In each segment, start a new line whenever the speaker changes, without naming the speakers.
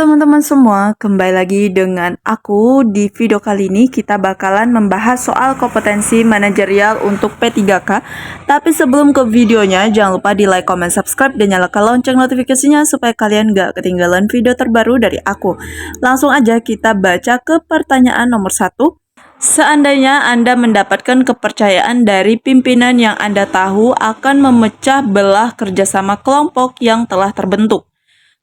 teman-teman semua, kembali lagi dengan aku. Di video kali ini kita bakalan membahas soal kompetensi manajerial untuk P3K. Tapi sebelum ke videonya, jangan lupa di like, comment, subscribe, dan nyalakan lonceng notifikasinya supaya kalian gak ketinggalan video terbaru dari aku. Langsung aja kita baca ke pertanyaan nomor 1. Seandainya Anda mendapatkan kepercayaan dari pimpinan yang Anda tahu akan memecah belah kerjasama kelompok yang telah terbentuk.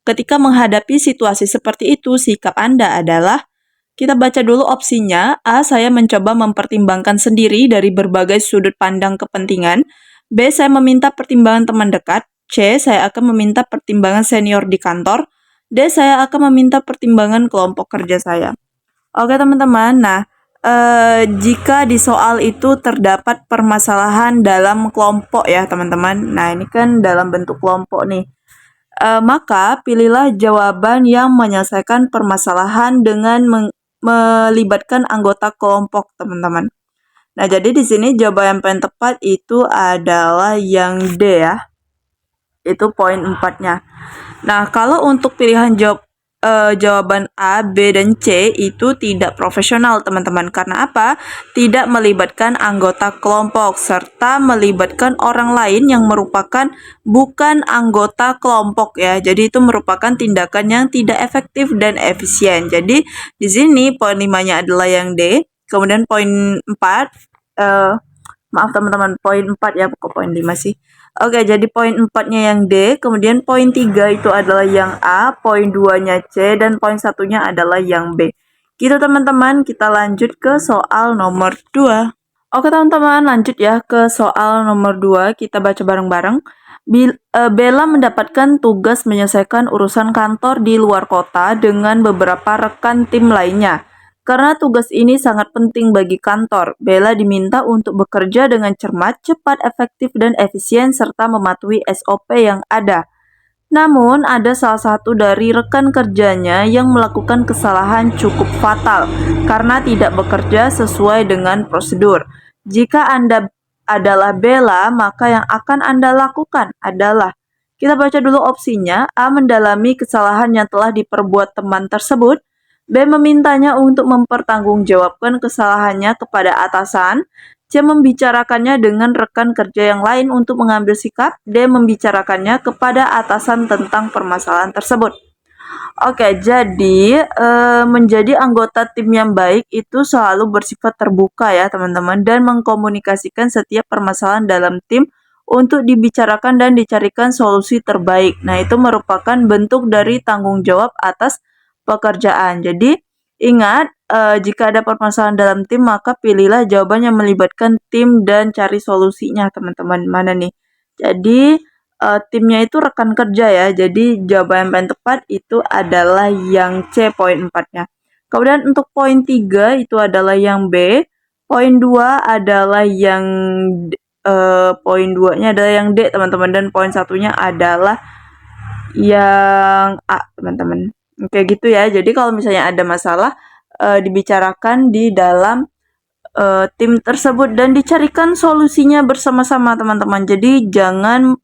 Ketika menghadapi situasi seperti itu, sikap Anda adalah, kita baca dulu opsinya. A. Saya mencoba mempertimbangkan sendiri dari berbagai sudut pandang kepentingan. B. Saya meminta pertimbangan teman dekat. C. Saya akan meminta pertimbangan senior di kantor. D. Saya akan meminta pertimbangan kelompok kerja saya. Oke teman-teman, nah jika di soal itu terdapat permasalahan dalam kelompok ya teman-teman. Nah ini kan dalam bentuk kelompok nih. Maka pilihlah jawaban yang menyelesaikan permasalahan dengan melibatkan anggota kelompok, teman-teman. Nah, jadi di sini jawaban yang paling tepat itu adalah yang D ya. Itu poin 4-nya. Nah, kalau untuk pilihan jawaban A, B, dan C itu tidak profesional, teman-teman. Karena apa? Tidak melibatkan anggota kelompok, serta melibatkan orang lain yang merupakan bukan anggota kelompok ya. Jadi itu merupakan tindakan yang tidak efektif dan efisien. Jadi di sini poin 5-nya adalah yang D. Kemudian poin 4, maaf teman-teman, poin 4 ya, bukan poin 5 sih. Oke, jadi poin 4-nya yang D, kemudian poin 3 itu adalah yang A, poin 2-nya C, dan poin 1-nya adalah yang B. Gitu teman-teman, kita lanjut ke soal nomor 2. Oke teman-teman, lanjut ya ke soal nomor 2, kita baca bareng-bareng. Bella mendapatkan tugas menyelesaikan urusan kantor di luar kota dengan beberapa rekan tim lainnya. Karena tugas ini sangat penting bagi kantor, Bella diminta untuk bekerja dengan cermat, cepat, efektif, dan efisien serta mematuhi SOP yang ada. Namun, ada salah satu dari rekan kerjanya yang melakukan kesalahan cukup fatal karena tidak bekerja sesuai dengan prosedur. Jika Anda adalah Bella, maka yang akan Anda lakukan adalah, kita baca dulu opsinya. A. Mendalami kesalahan yang telah diperbuat teman tersebut. B. Memintanya untuk mempertanggungjawabkan kesalahannya kepada atasan. C. Membicarakannya dengan rekan kerja yang lain untuk mengambil sikap. D. Membicarakannya kepada atasan tentang permasalahan tersebut. Oke, jadi menjadi anggota tim yang baik itu selalu bersifat terbuka ya teman-teman, dan mengkomunikasikan setiap permasalahan dalam tim untuk dibicarakan dan dicarikan solusi terbaik. Nah, itu merupakan bentuk dari tanggung jawab atas pekerjaan. Jadi, ingat, jika ada permasalahan dalam tim, maka pilihlah jawaban yang melibatkan tim dan cari solusinya, teman-teman. Mana nih? Jadi, timnya itu rekan kerja ya. Jadi, jawaban yang paling tepat itu adalah yang C, poin 4-nya. Kemudian untuk poin 3 itu adalah yang B. Poin 2 adalah yang poin 2-nya adalah yang D, teman-teman. Dan poin 1-nya adalah yang A, teman-teman. Kayak gitu ya. Jadi kalau misalnya ada masalah, dibicarakan di dalam tim tersebut dan dicarikan solusinya bersama-sama, teman-teman. Jadi jangan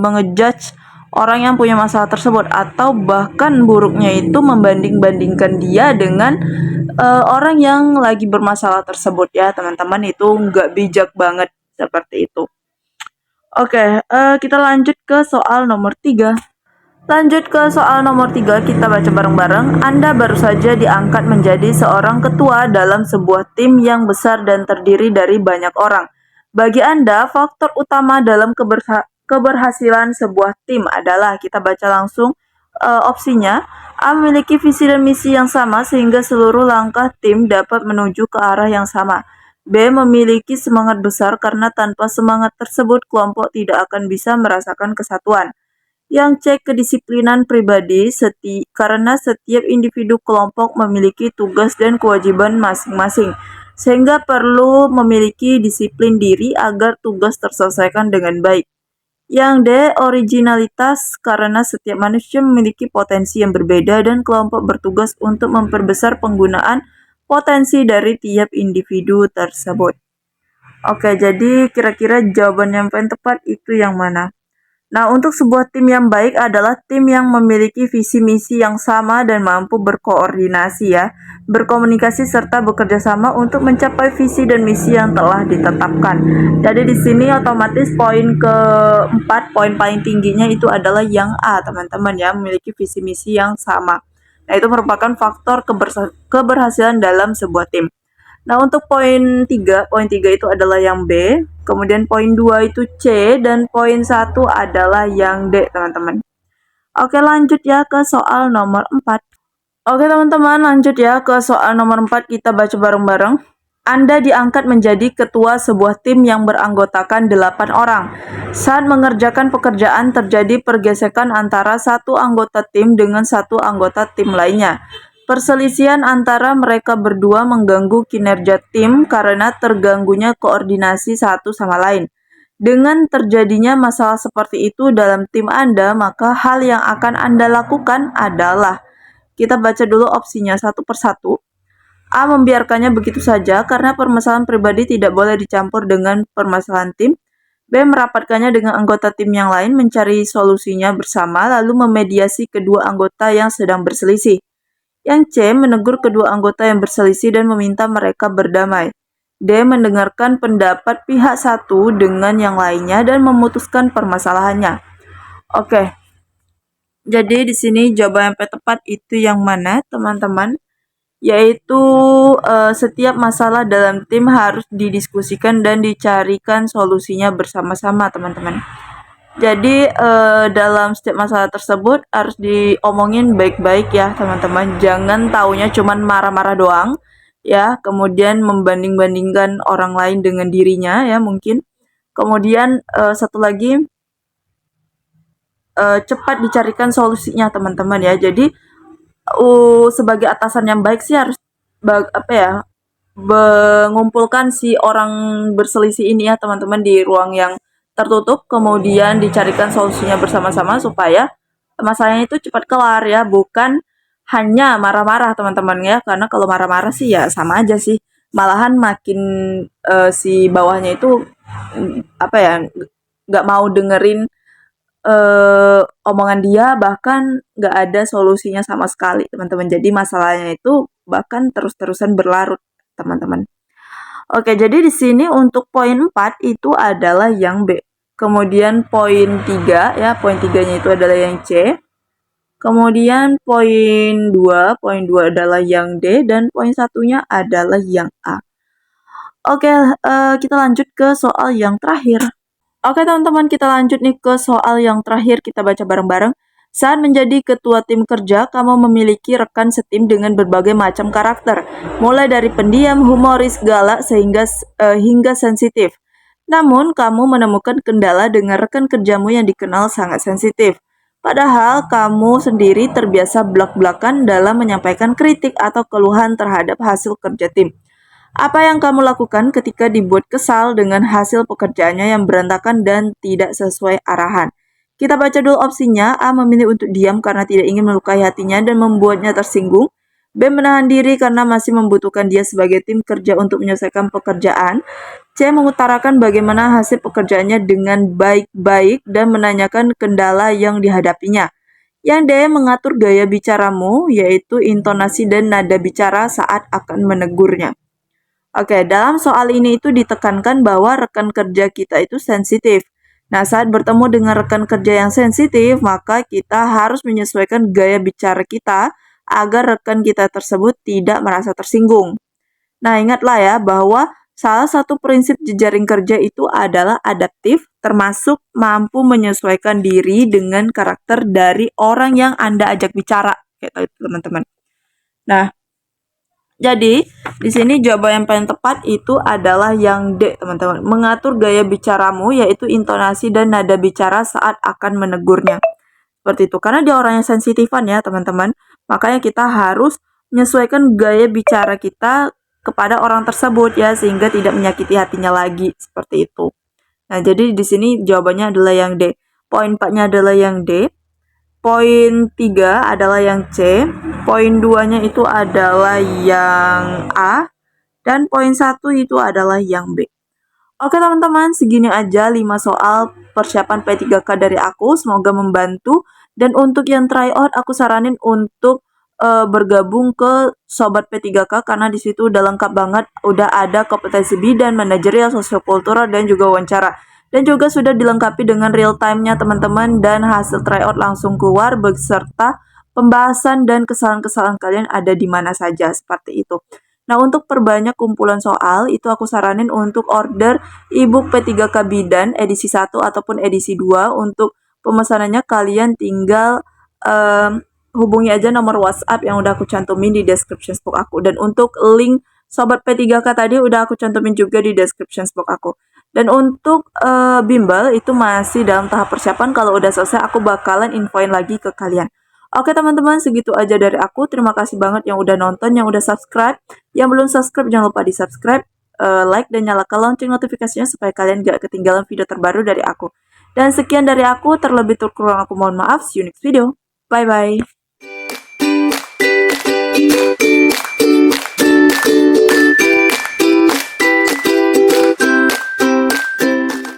mengejudge orang yang punya masalah tersebut, atau bahkan buruknya itu membanding-bandingkan dia dengan orang yang lagi bermasalah tersebut ya, teman-teman. Itu nggak bijak banget seperti itu. Oke, kita lanjut ke soal nomor 3. Lanjut ke soal nomor 3, kita baca bareng-bareng. Anda baru saja diangkat menjadi seorang ketua dalam sebuah tim yang besar dan terdiri dari banyak orang. Bagi Anda, faktor utama dalam keberhasilan sebuah tim adalah, kita baca langsung opsinya. A. Memiliki visi dan misi yang sama sehingga seluruh langkah tim dapat menuju ke arah yang sama. B. Memiliki semangat besar karena tanpa semangat tersebut kelompok tidak akan bisa merasakan kesatuan. Yang C. Kedisiplinan pribadi, karena setiap individu kelompok memiliki tugas dan kewajiban masing-masing, sehingga perlu memiliki disiplin diri agar tugas terselesaikan dengan baik. Yang D. Originalitas, karena setiap manusia memiliki potensi yang berbeda dan kelompok bertugas untuk memperbesar penggunaan potensi dari tiap individu tersebut. Oke, jadi kira-kira jawaban yang paling tepat itu yang mana? Nah, untuk sebuah tim yang baik adalah tim yang memiliki visi misi yang sama dan mampu berkoordinasi ya, berkomunikasi serta bekerja sama untuk mencapai visi dan misi yang telah ditetapkan. Jadi di sini otomatis poin keempat, poin paling tingginya itu adalah yang A, teman-teman ya, memiliki visi misi yang sama. Nah, itu merupakan faktor keberhasilan dalam sebuah tim. Nah, untuk poin 3 itu adalah yang B, kemudian poin 2 itu C, dan poin 1 adalah yang D, teman-teman. Oke, lanjut ya ke soal nomor 4. Oke, teman-teman, lanjut ya ke soal nomor 4, kita baca bareng-bareng. Anda diangkat menjadi ketua sebuah tim yang beranggotakan 8 orang. Saat mengerjakan pekerjaan terjadi pergesekan antara satu anggota tim dengan satu anggota tim lainnya. Perselisihan antara mereka berdua mengganggu kinerja tim karena terganggunya koordinasi satu sama lain. Dengan terjadinya masalah seperti itu dalam tim Anda, maka hal yang akan Anda lakukan adalah, kita baca dulu opsinya satu persatu. A. Membiarkannya begitu saja karena permasalahan pribadi tidak boleh dicampur dengan permasalahan tim. B. Merapatkannya dengan anggota tim yang lain, mencari solusinya bersama, lalu memediasi kedua anggota yang sedang berselisih. Yang C. Menegur kedua anggota yang berselisih dan meminta mereka berdamai. D. Mendengarkan pendapat pihak satu dengan yang lainnya dan memutuskan permasalahannya. Oke. Jadi di sini jawaban yang tepat itu yang mana, teman-teman? Yaitu setiap masalah dalam tim harus didiskusikan dan dicarikan solusinya bersama-sama, teman-teman. Jadi dalam setiap masalah tersebut harus diomongin baik-baik ya, teman-teman. Jangan taunya cuman marah-marah doang ya, kemudian membanding-bandingkan orang lain dengan dirinya ya mungkin. Kemudian satu lagi, cepat dicarikan solusinya, teman-teman ya. Jadi sebagai atasan yang baik sih harus mengumpulkan si orang berselisih ini ya, teman-teman, di ruang yang tertutup, kemudian dicarikan solusinya bersama-sama supaya masalahnya itu cepat kelar ya, bukan hanya marah-marah, teman-teman ya. Karena kalau marah-marah sih ya sama aja sih, malahan makin si bawahnya itu nggak mau dengerin omongan dia, bahkan nggak ada solusinya sama sekali, teman-teman. Jadi masalahnya itu bahkan terus-terusan berlarut, teman-teman. Oke, jadi di sini untuk poin 4 itu adalah yang B. Kemudian poin 3 ya, poin 3-nya itu adalah yang C. Kemudian poin 2 adalah yang D, dan poin 1-nya adalah yang A. Oke, kita lanjut ke soal yang terakhir. Oke, teman-teman, kita lanjut nih ke soal yang terakhir, kita baca bareng-bareng. Saat menjadi ketua tim kerja, kamu memiliki rekan setim dengan berbagai macam karakter, mulai dari pendiam, humoris, galak, hingga sensitif. Namun, kamu menemukan kendala dengan rekan kerjamu yang dikenal sangat sensitif. Padahal, kamu sendiri terbiasa blak-blakan dalam menyampaikan kritik atau keluhan terhadap hasil kerja tim. Apa yang kamu lakukan ketika dibuat kesal dengan hasil pekerjaannya yang berantakan dan tidak sesuai arahan? Kita baca dulu opsinya. A. Memilih untuk diam karena tidak ingin melukai hatinya dan membuatnya tersinggung. B. Menahan diri karena masih membutuhkan dia sebagai tim kerja untuk menyelesaikan pekerjaan. C. Mengutarakan bagaimana hasil pekerjaannya dengan baik-baik dan menanyakan kendala yang dihadapinya. Yang D. Mengatur gaya bicaramu, yaitu intonasi dan nada bicara saat akan menegurnya. Oke, dalam soal ini itu ditekankan bahwa rekan kerja kita itu sensitif. Nah, saat bertemu dengan rekan kerja yang sensitif, maka kita harus menyesuaikan gaya bicara kita agar rekan kita tersebut tidak merasa tersinggung. Nah, ingatlah ya bahwa salah satu prinsip jejaring kerja itu adalah adaptif, termasuk mampu menyesuaikan diri dengan karakter dari orang yang Anda ajak bicara, kayak itu, teman-teman. Nah, jadi, di sini jawaban yang paling tepat itu adalah yang D, teman-teman. Mengatur gaya bicaramu, yaitu intonasi dan nada bicara saat akan menegurnya. Seperti itu. Karena dia orang yang sensitifan ya, teman-teman. Makanya kita harus menyesuaikan gaya bicara kita kepada orang tersebut ya, sehingga tidak menyakiti hatinya lagi. Seperti itu. Nah, jadi di sini jawabannya adalah yang D. Poin 4-nya adalah yang D. Poin 3 adalah yang C, poin 2-nya itu adalah yang A, dan poin 1 itu adalah yang B. Oke, teman-teman, segini aja 5 soal persiapan P3K dari aku, semoga membantu. Dan untuk yang tryout aku saranin untuk bergabung ke Sobat P3K karena di situ udah lengkap banget, udah ada kompetensi bidan, manajerial, sosiokultural, dan juga wawancara. Dan juga sudah dilengkapi dengan real time-nya teman-teman, dan hasil tryout langsung keluar beserta pembahasan dan kesalahan-kesalahan kalian ada di mana saja, seperti itu. Nah, untuk perbanyak kumpulan soal, itu aku saranin untuk order ebook P3K Bidan edisi 1 ataupun edisi 2. Untuk pemesanannya kalian tinggal hubungi aja nomor WhatsApp yang udah aku cantumin di description box aku. Dan untuk link Sobat P3K tadi udah aku cantumin juga di description box aku. Dan untuk bimbel itu masih dalam tahap persiapan. Kalau udah selesai aku bakalan infoin lagi ke kalian. Oke teman-teman, segitu aja dari aku. Terima kasih banget yang udah nonton, yang udah subscribe. Yang belum subscribe jangan lupa di subscribe, like, dan nyalakan lonceng notifikasinya supaya kalian gak ketinggalan video terbaru dari aku. Dan sekian dari aku, terlebih kurang aku mohon maaf. See you next video. Bye-bye.